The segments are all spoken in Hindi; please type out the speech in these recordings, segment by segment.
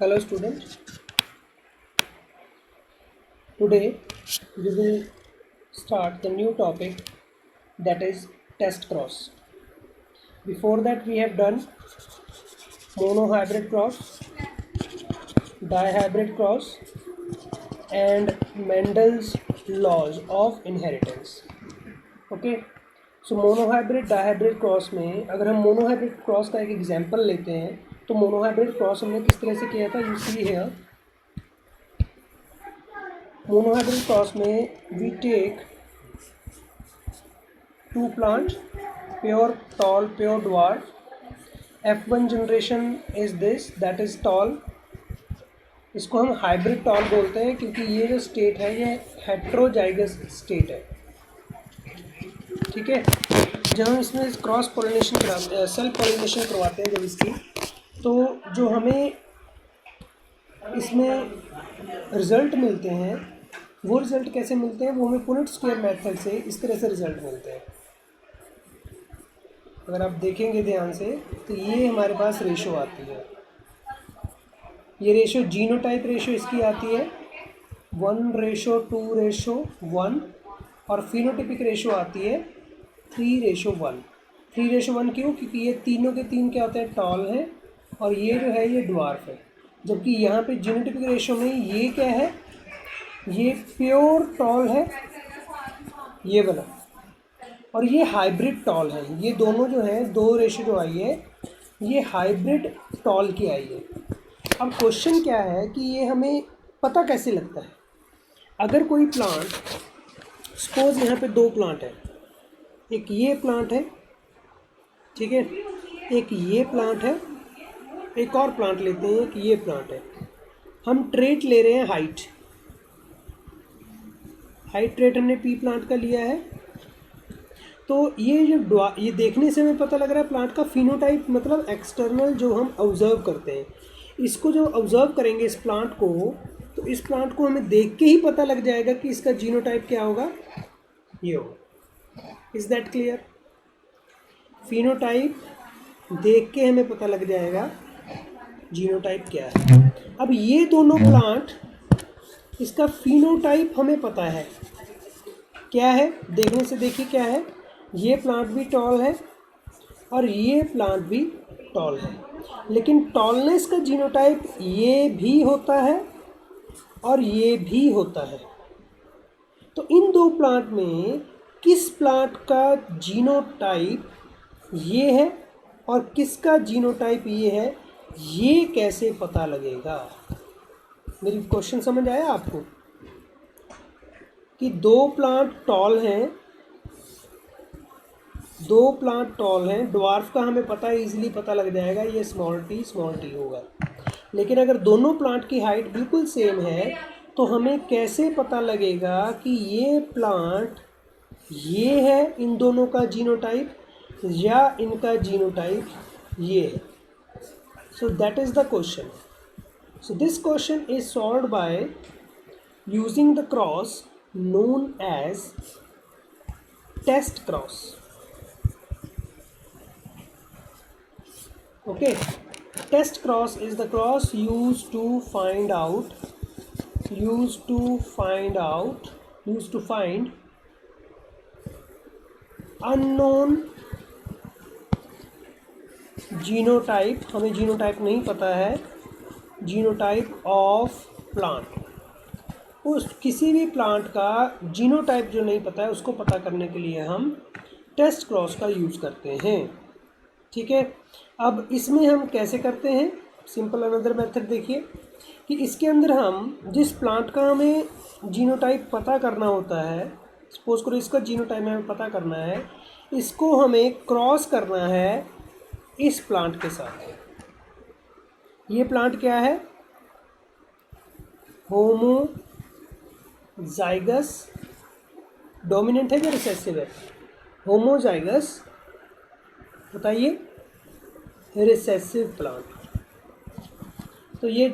Hello students, today we will start the new topic, that is test cross. Before that we have done monohybrid cross, dihybrid cross and Mendel's laws of inheritance. Okay, so monohybrid dihybrid cross में अगर हम मोनोहाइब्रिड क्रॉस का एक एग्जांपल लेते हैं तो मोनोहाइब्रिड क्रॉस हमने किस तरह से किया था, you see here. Monohybrid cross में we take two plants, pure tall, pure dwarf. F1 generation is this, that is tall. इसको हम हाइब्रिड टॉल बोलते हैं क्योंकि ये जो स्टेट है ये हेट्रोजाइगस स्टेट है. ठीक है, जब हम इसमें क्रॉस पॉलिनेशन कराते हैं, सेल्फ पॉलिनेशन करवाते हैं जब इसकी, तो जो हमें इसमें रिज़ल्ट मिलते हैं वो रिज़ल्ट कैसे मिलते हैं, वो हमें पुनेट स्क्वायर मेथड से इस तरह से रिज़ल्ट मिलते हैं. अगर आप देखेंगे ध्यान से तो ये हमारे पास रेशो आती है, ये रेशो जीनोटाइप रेशो इसकी आती है 1:2:1 और फिनोटिपिक रेशो आती है 3:1. 3:1 क्यों? क्योंकि ये तीनों के तीन क्या होते हैं, टॉल हैं और ये जो है ये ड्वार्फ है. जबकि यहाँ पे जीनोटिपिक रेशो में ये क्या है, ये प्योर टॉल है ये वाला, और ये हाइब्रिड टॉल है. ये दोनों जो है दो रेशो जो आई है ये हाइब्रिड टॉल की आई है. अब क्वेश्चन क्या है कि ये हमें पता कैसे लगता है. अगर कोई प्लांट, सपोज यहाँ पे दो प्लांट है, एक ये प्लांट है, ठीक है, एक ये प्लांट है, एक और प्लांट लेते हैं, एक ये प्लांट है. हम ट्रेट ले रहे हैं हाइट ट्रेट हमने पी प्लांट का लिया है. तो ये जो ये देखने से हमें पता लग रहा है प्लांट का फिनोटाइप, मतलब एक्सटर्नल जो हम ऑब्जर्व करते हैं, इसको जो ऑब्जर्व करेंगे इस प्लांट को, तो इस प्लांट को हमें देख के ही पता लग जाएगा कि इसका जीनोटाइप क्या होगा, ये होगा. Is that clear? फिनोटाइप देख के हमें पता लग जाएगा जीनोटाइप क्या है. अब ये दोनों प्लांट, इसका फिनोटाइप हमें पता है क्या है, देखने से देखिए क्या है, ये प्लांट भी टॉल है और ये प्लांट भी टॉल है, लेकिन टॉलनेस का जीनोटाइप ये भी होता है और ये भी होता है. तो इन दो प्लांट में किस प्लांट का जीनोटाइप ये है और किसका जीनोटाइप ये है, ये कैसे पता लगेगा? मेरी क्वेश्चन समझ आया आपको कि दो प्लांट टॉल हैं, ड्वार्फ का हमें पता है, इजीली पता लग जाएगा ये स्मॉल टी होगा. लेकिन अगर दोनों प्लांट की हाइट बिल्कुल सेम है तो हमें कैसे पता लगेगा कि ये प्लांट ये है इन दोनों का जीनोटाइप या इनका जीनोटाइप ये है. So that is the question. So this question is solved by using the cross known as test cross. Okay, test cross is the cross used to find unknown genotype. हमें जीनोटाइप नहीं पता है, जीनोटाइप ऑफ प्लांट. उस किसी भी प्लांट का जीनोटाइप जो नहीं पता है उसको पता करने के लिए हम टेस्ट क्रॉस का यूज़ करते हैं. ठीक है, अब इसमें हम कैसे करते हैं, सिंपल अनदर मेथड देखिए कि इसके अंदर हम जिस प्लांट का हमें जीनोटाइप पता करना होता है, सपोज करो इसका जीनोटाइप हमें पता करना है, इसको हमें क्रॉस करना है इस प्लांट के साथ. ये प्लांट क्या है, होमोजाइगस डोमिनेंट है या रिसेसिव है, होमोजाइगस, बताइए, रिसेसिव प्लांट. तो ये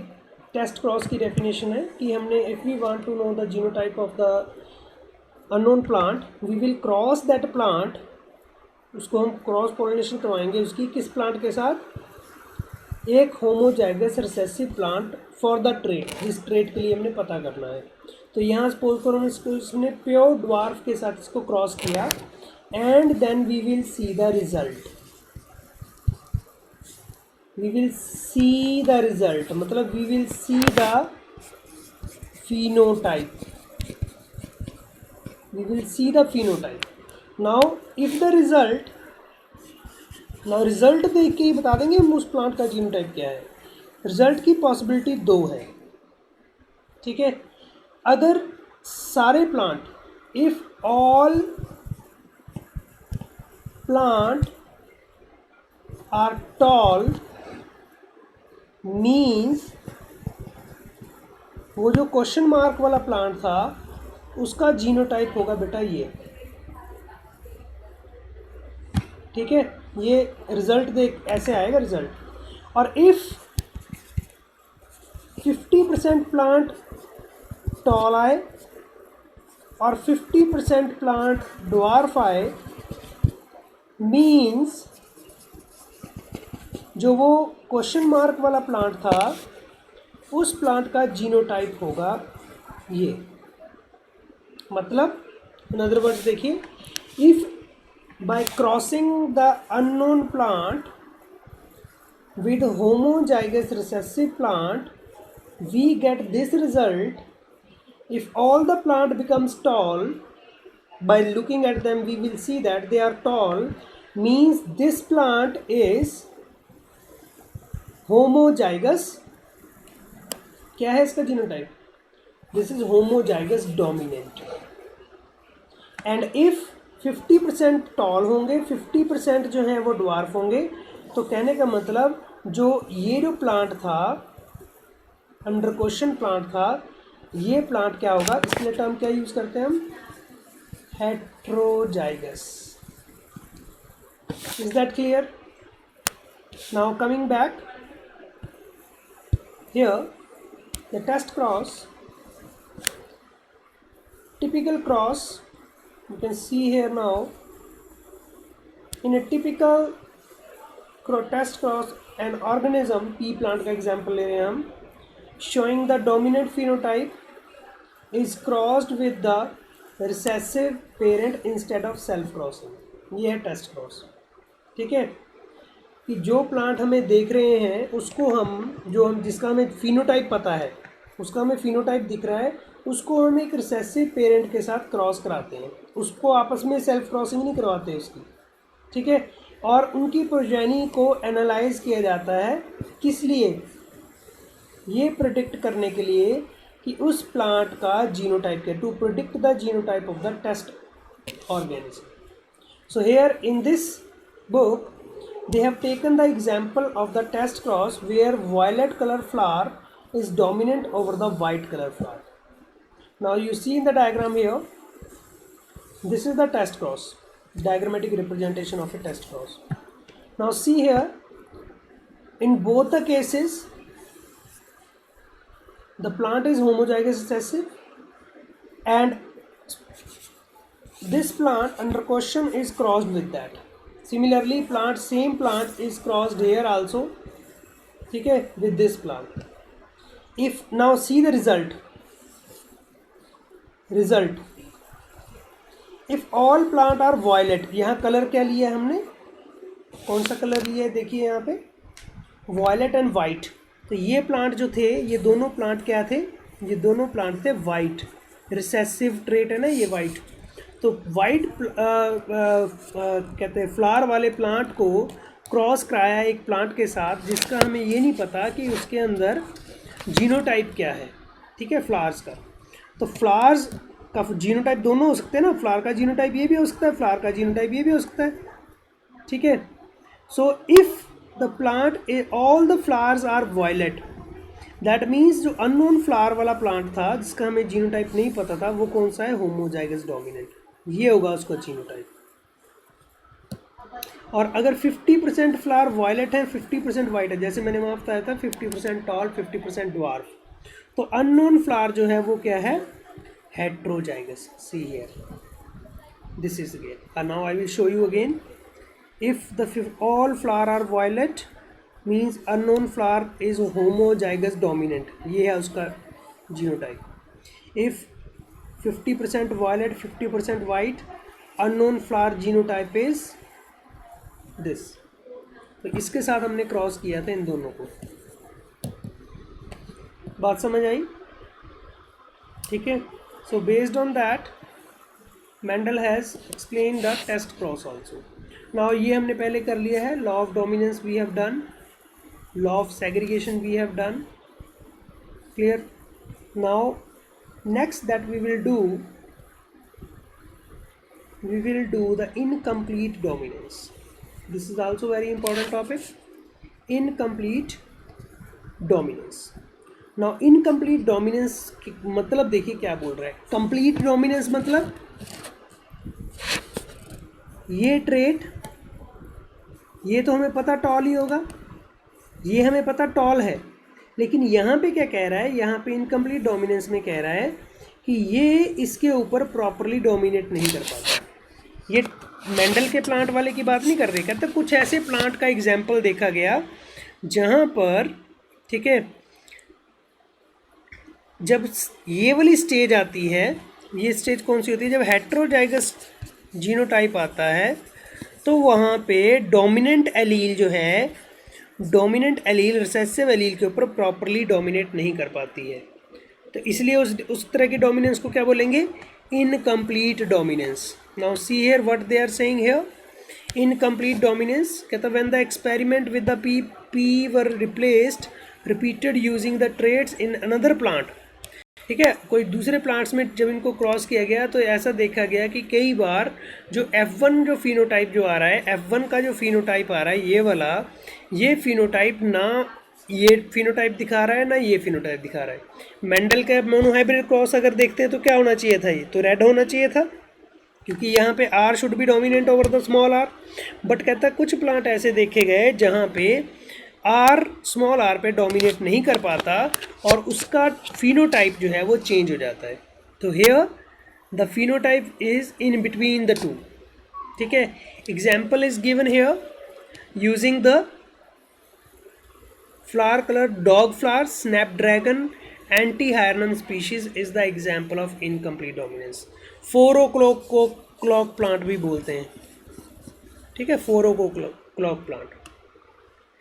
टेस्ट क्रॉस की डेफिनेशन है कि हमने if we want to know the genotype of the unknown plant we will cross that plant, उसको हम क्रॉस पॉलिनेशन करवाएंगे उसकी किस प्लांट के साथ, एक homozygous recessive plant for the trait, जिस ट्रेट के लिए हमने पता करना है। तो यहाँ सपोज करो इसने प्योर ड्वार्फ के साथ इसको क्रॉस किया, and then we will see the result. We will see the result मतलब we will see the phenotype. We will see the phenotype. Now if the result, now result देख के ही बता देंगे हम उस प्लांट का जीनोटाइप क्या है। रिजल्ट की पॉसिबिलिटी 2 है, ठीक है। अगर सारे plant, if all plant are tall, means वो जो क्वेश्चन मार्क वाला प्लांट था उसका जीनोटाइप होगा बेटा ये, ठीक है। ये रिजल्ट देख ऐसे आएगा रिजल्ट। और इफ 50% प्लांट टॉल आए और 50% प्लांट ड्वार्फ आए, मीन्स जो वो क्वेश्चन मार्क वाला प्लांट था उस प्लांट का जीनोटाइप होगा ये। मतलब इन अदर वर्ड्स देखिए, if by crossing the unknown plant with homozygous recessive plant we get this result. If all the plant becomes tall, by looking at them we will see that they are tall, means this plant is homozygous। क्या है इसका genotype? This is homozygous dominant. And if 50% tall होंगे, 50% जो है वो ड्वार्फ होंगे, तो कहने का मतलब जो ये जो प्लांट था, अंडर क्वेश्चन प्लांट था, ये प्लांट क्या होगा, इसलिए टर्म क्या यूज करते हैं हम, heterozygous. Is that clear? Now coming back here, the test cross, typical cross, you can see here now, in a typical test cross an organism, pea plant का example ले रहे हैं हम, showing the dominant phenotype is crossed with the recessive parent instead of self crossing। ये है test cross, ठीक है। कि जो प्लांट हमें देख रहे हैं उसको हम जिसका हमें फिनोटाइप पता है, उसका हमें फिनोटाइप दिख रहा है, उसको हम एक रिसेसिव पेरेंट के साथ क्रॉस कराते हैं, उसको आपस में सेल्फ क्रॉसिंग नहीं करवाते उसकी, ठीक है। और उनकी प्रोजेनी को एनालाइज किया जाता है, किस लिए, ये प्रिडिक्ट करने के लिए कि उस प्लांट का जीनोटाइप क्या, to predict the genotype of the test organism. So here in this book they have taken the example of the test cross where violet color flower is dominant over the white color flower. Now you see in the diagram here, this is the test cross, diagrammatic representation of a test cross. Now see here, in both the cases the plant is homozygous recessive and this plant under question is crossed with that. Similarly same plant is crossed here also, ठीक है, with this plant. If now see the result, if all plant are violet, यहाँ कलर क्या लिया है हमने, कौन सा कलर लिया है, देखिए यहाँ पे violet and white। तो ये प्लांट जो थे, ये दोनों प्लांट क्या थे, ये दोनों प्लांट थे वाइट, रिसेसिव ट्रेट है ना ये वाइट। तो वाइट कहते हैं फ्लावर वाले प्लांट को क्रॉस कराया एक प्लांट के साथ जिसका हमें ये नहीं पता कि उसके अंदर जीनोटाइप क्या है, ठीक है, फ्लावर्स का। तो फ्लावर्स का जीनोटाइप दोनों हो सकते हैं ना, फ्लावर का जीनोटाइप ये भी हो सकता है, फ्लावर का जीनोटाइप ये भी हो सकता है, ठीक है। So if the plant all the flowers are violet, that means जो अननोन फ्लावर वाला प्लांट था जिसका हमें जीनोटाइप नहीं पता था, वो कौन सा है, होमोजाइगस डोमिनेंट, ये होगा उसका जीनोटाइप। और अगर 50% फ्लावर वायलेट है, 50% वाइट है, जैसे मैंने वहाँ बताया था 50% टॉल 50% ड्वार्फ, तो अननोन फ्लावर जो है वो क्या है, heterozygous. See here, this is again, now I will show you again, if the all flower are violet means unknown flower is homozygous dominant, ये है उसका जीनोटाइप। If 50% violet 50% white, unknown flower genotype is this. तो इसके साथ हमने क्रॉस किया था इन दोनों को। बात समझ आई? ठीक है। So based on that Mendel has explain the test cross also. Now ये हमने पहले कर लिया है। Law of dominance we have done, law of segregation we have done. Clear? Now next that we will do the incomplete dominance. This is also very important topic, incomplete dominance. Now incomplete dominance मतलब देखिए क्या बोल रहा है। complete dominance मतलब ये ट्रेट, ये तो हमें पता टॉल ही होगा, ये हमें पता टॉल है, लेकिन यहाँ पे क्या कह रहा है, यहाँ पे इनकम्प्लीट डोमिनेंस में कह रहा है कि ये इसके ऊपर प्रॉपरली डोमिनेट नहीं कर पाता। ये मेंडल के प्लांट वाले की बात नहीं कर रहे, कहते कुछ ऐसे प्लांट का एग्जाम्पल देखा गया जहाँ पर, ठीक है, जब ये वाली स्टेज आती है, ये स्टेज कौन सी होती है, जब हेट्रोजाइगस जीनोटाइप आता है, तो वहाँ पे डोमिनेंट एलील जो है, डोमिनेंट एलील रिसेसिव एलील के ऊपर प्रॉपरली डोमिनेट नहीं कर पाती है। तो इसलिए उस तरह की डोमिनेंस को क्या बोलेंगे, incomplete dominance. Now see here what they are saying here, incomplete dominance कहता when the experiment with the pea were replaced repeated using the traits in another plant. ठीक है, कोई दूसरे प्लांट्स में जब इनको क्रॉस किया गया तो ऐसा देखा गया कि कई बार जो F1 जो फिनोटाइप जो आ रहा है, F1 का जो फिनोटाइप आ रहा है ये वाला, ये फिनोटाइप ना ये फिनोटाइप दिखा रहा है ना ये फिनोटाइप दिखा रहा है। मेंडल का मोनोहाइब्रिड क्रॉस अगर देखते हैं तो क्या होना चाहिए था, ये तो रेड होना चाहिए था, क्योंकि यहाँ पे R should be dominant over the small r। But कहता है कुछ प्लांट ऐसे देखे गए जहाँ पे R स्मॉल r पे डोमिनेट नहीं कर पाता और उसका फिनोटाइप जो है वो चेंज हो जाता है। तो here the phenotype is in between the two. ठीक है, example is given here using the flower color dog flower, snapdragon, anti-hernum species is the example of incomplete dominance। 4 o'clock को clock plant भी बोलते हैं। ठीक है, 4 o'clock plant,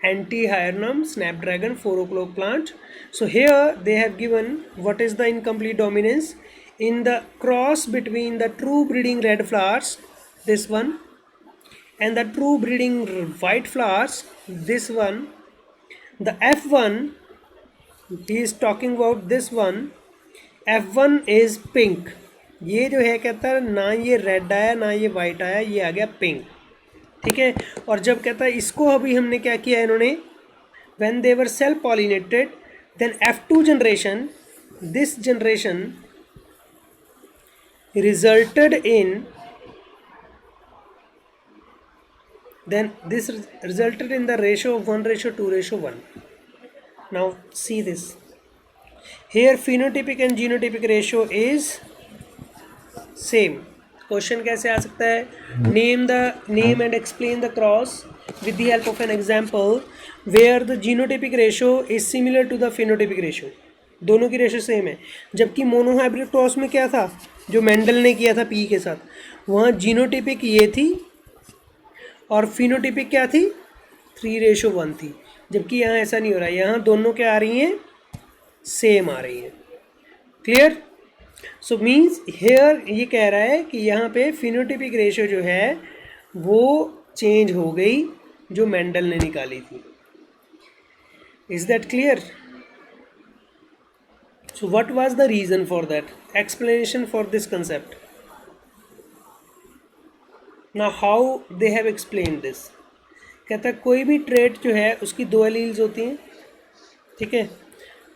anti-hernum, snapdragon, 4 o'clock plant। So here they have given what is the incomplete dominance in the cross between the true breeding red flowers, this one, and the true breeding white flowers, this one। The F1 he is talking about this one, F1 is pink। ये जो है कहता है ना ये रेड आया ना ये वाइट आया, ये आ गया पिंक। ठीक है, और जब कहता है इसको अभी हमने क्या किया इन्होंने, when they were self pollinated then F2 generation, this generation resulted in, then this resulted in the ratio of 1:2:1। Now see this here, phenotypic and genotypic ratio is same। Question कैसे आ सकता है, name and explain the cross with the help of an example where the genotypic ratio is similar to the phenotypic ratio। दोनों की रेशो सेम है, जबकि मोनोहाइब्रिड क्रॉस में क्या था जो मेंडल ने किया था पी के साथ, वहाँ जीनोटिपिक ये थी और फिनोटिपिक क्या थी 3:1 थी, जबकि यहाँ ऐसा नहीं हो रहा है, यहाँ दोनों क्या आ रही हैं, सेम आ रही हैं। क्लियर? सो मीन्स हेयर ये कह रहा है कि यहाँ पे फिनोटिपिक रेशियो जो है वो चेंज हो गई जो मेंडल ने निकाली थी। Is that clear? So what was the reason for that, explanation for this concept. Now how they have explained this, कहता है कोई भी ट्रेट जो है उसकी 2 एलील्स होती हैं। ठीक है,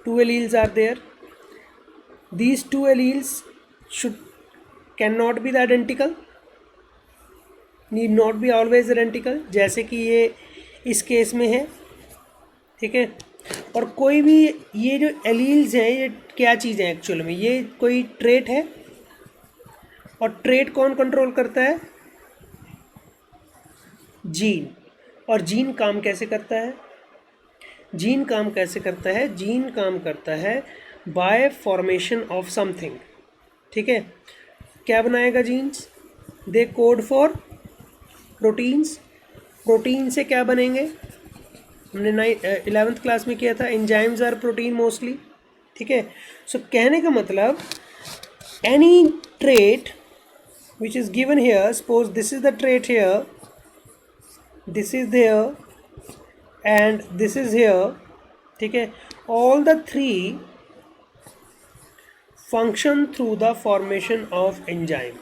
2 alleles are there, these 2 alleles can not be the identical, need not be always identical, जैसे कि ये इस केस में है। ठीक है, और कोई भी ये जो एलील्स हैं ये क्या चीज़ है एक्चुअल में, ये कोई ट्रेट है, और ट्रेट कौन कंट्रोल करता है, जीन। और जीन काम कैसे करता है, जीन काम कैसे करता है? जीन काम करता है बाय फॉर्मेशन ऑफ समथिंग, ठीक है। क्या बनाएगा genes? They code for proteins. Protein से क्या बनेंगे? हमने 11th क्लास में किया था, एंजाइम्स आर प्रोटीन मोस्टली, ठीक है। सो कहने का मतलब any trait which is given here, suppose this is the trait here, this is here and this is here, ठीक है। All the three function through the formation of enzyme.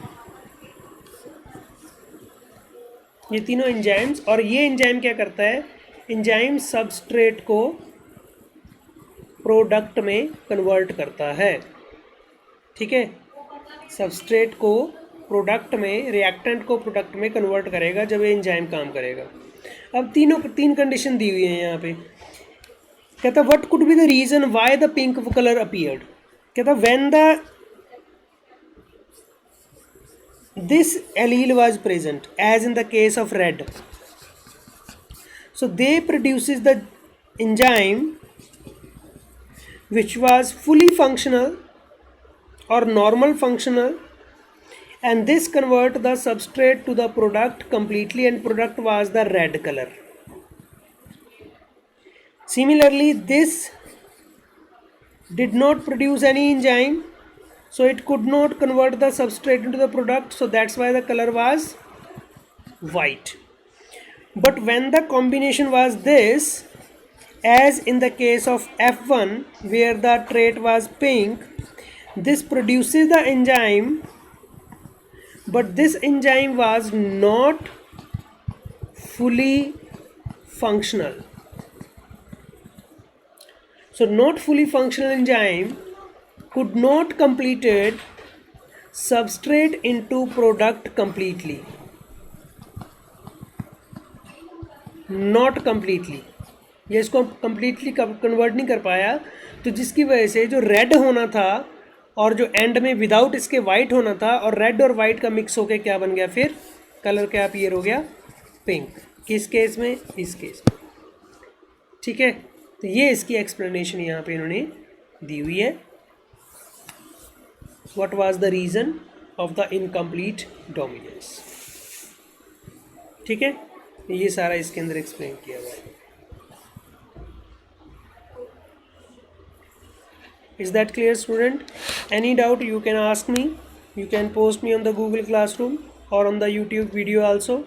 ये तीनों एंजाइम्स, और ये एंजाइम क्या करता है? एंजाइम सबस्ट्रेट को प्रोडक्ट में कन्वर्ट करता है, ठीक है। सबस्ट्रेट को प्रोडक्ट में, रिएक्टेंट को प्रोडक्ट में कन्वर्ट करेगा जब ये एंजाइम काम करेगा। अब तीन कंडीशन दी हुई है यहाँ पे। कहता what could be the reason why the pink colour appeared. कहता when the this allele was present, as in the case of red, so they produces the enzyme which was fully functional or normal functional, and this convert the substrate to the product completely, and product was the red color. Similarly, this did not produce any enzyme, so it could not convert the substrate into the product, so that's why the color was white. But when the combination was this, as in the case of F1 where the trait was pink, this produces the enzyme, but this enzyme was not fully functional. So not fully functional enzyme could not completed substrate into product completely, not completely, ये इसको completely कन्वर्ट नहीं कर पाया, तो जिसकी वजह से जो रेड होना था और जो एंड में विदाउट इसके वाइट होना था, और रेड और वाइट का मिक्स होके क्या बन गया? फिर कलर क्या अपीयर हो गया? पिंक। किस केस में? इस केस में, ठीक है। तो ये इसकी एक्सप्लेनेशन यहाँ पे इन्होंने दी हुई है। What was the reason of the incomplete dominance, ठीक है। ये सारा इसके अंदर एक्सप्लेन किया हुआ है। Is that clear, student? Any doubt you can ask me. You can post me on the Google Classroom or on the YouTube video also.